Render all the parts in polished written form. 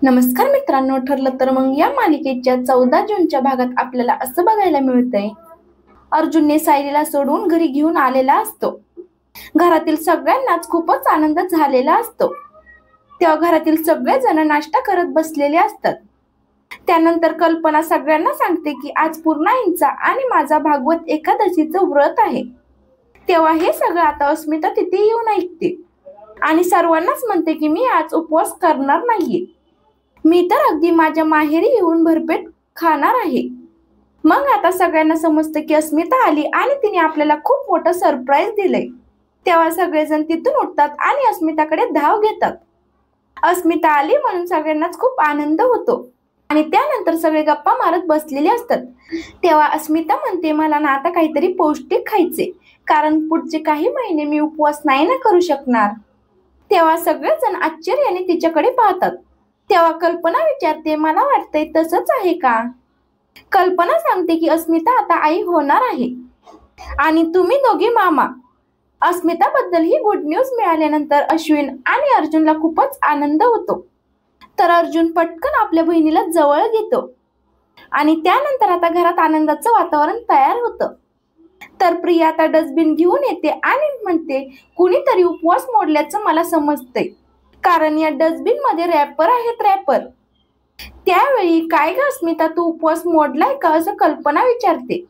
नमस्कार मित्रांनो, ठरलं तर मग या मालिकेच्या 14 जूनच्या भागात आपल्याला असं बघायला मिळतंय, अर्जुनने सायलीला सोडून घरी घेऊन आलेला असतो. घरातील सगळ्यांनाच खूपच आनंद झालेला असतो. तेव्हा घरातील सगळेजण नाश्ता करत बसलेले असतात. त्यानंतर कल्पना सगळ्यांना सांगते की आज पूर्णाईंचा आणि माझा भागवत एकादशीचं व्रत आहे. तेव्हा हे सगळं आता अस्मिता तिथे येऊन ऐकते आणि सर्वांनाच म्हणते की मी आज उपवास करणार नाहीये. मी तर अगदी माझ्या माहेरी येऊन भरपेट खाणार आहे. मग आता सगळ्यांना समजतं की अस्मिता आली आणि तिने आपल्याला खूप मोठं सरप्राईज दिलंय. तेव्हा सगळेजण तिथून उठतात आणि अस्मिताकडे धाव घेतात. अस्मिता आली म्हणून सगळ्यांनाच खूप आनंद होतो आणि त्यानंतर सगळे गप्पा मारत बसलेले असतात. तेव्हा अस्मिता म्हणते, मला ना आता काहीतरी पौष्टिक खायचे, कारण पुढचे काही महिने मी उपवास नाही ना करू शकणार. तेव्हा सगळेजण आश्चर्याने तिच्याकडे पाहतात. तेव्हा कल्पना विचारते, मला वाटतंय तसंच आहे का? कल्पना सांगते की अस्मिता आता आई होणार आहे आणि तुम्ही दोघे मामा. अस्मिता बद्दल ही गुड न्यूज मिळाल्यानंतर अश्विन आणि अर्जुनला खूपच आनंद होतो. तर अर्जुन पटकन आपल्या बहिणीला जवळ घेतो आणि त्यानंतर आता घरात आनंदाचं वातावरण तयार होतं. तर प्रिया आता डस्टबिन घेऊन येते आणि म्हणते, कुणीतरी उपवास मोडल्याचं मला समजतंय, कारण या डस्टबिन मध्ये रॅपर आहेत, रॅपर. त्यावेळी काय ग अस्मिता, तू उपवास मोडलाय का असं कल्पना विचारते.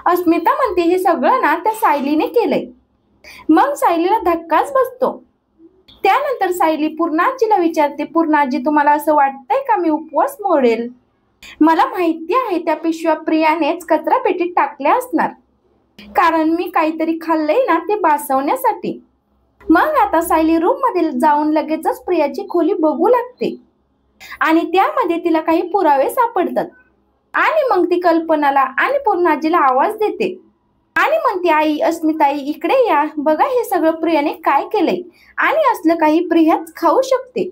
अस्मिता म्हणते, हे सगळं ना त्या सायलीने केलंय. मग सायलीला धक्काच बसतो. त्यानंतर सायली पूर्णाजीला विचारते, पूर्णाजी तुम्हाला असं वाटतंय का मी उपवास मोडेल? मला माहिती आहे त्या पिशव्या प्रियानेच कचरा पेटीत टाकल्या असणार, कारण मी काहीतरी खाल्लंय ना ते बासवण्यासाठी. मग आता सायली रूम मध्ये जाऊन लगेचच प्रियाची खोली बघू लागते आणि त्यामध्ये तिला काही पुरावे सापडतात. आणि मग ती कल्पनाला आणि पूर्णाजीला आवाज देते आणि म्हणते, आई, अस्मिताई इकडे या, बघा हे सगळं प्रियाने काय केलंय आणि असलं काही प्रियाच खाऊ शकते.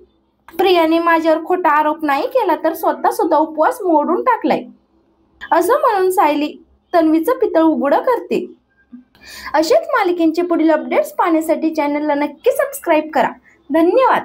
प्रियाने माझ्यावर खोटा आरोप नाही केला तर स्वतः सुद्धा उपवास मोडून टाकलाय. असं म्हणून सायली तन्वीचं पितळ उघडं करते. अशाच मालिकेंचे पुढील अपडेट्स पाहण्यासाठी चॅनलला नक्की सबस्क्राईब करा. धन्यवाद.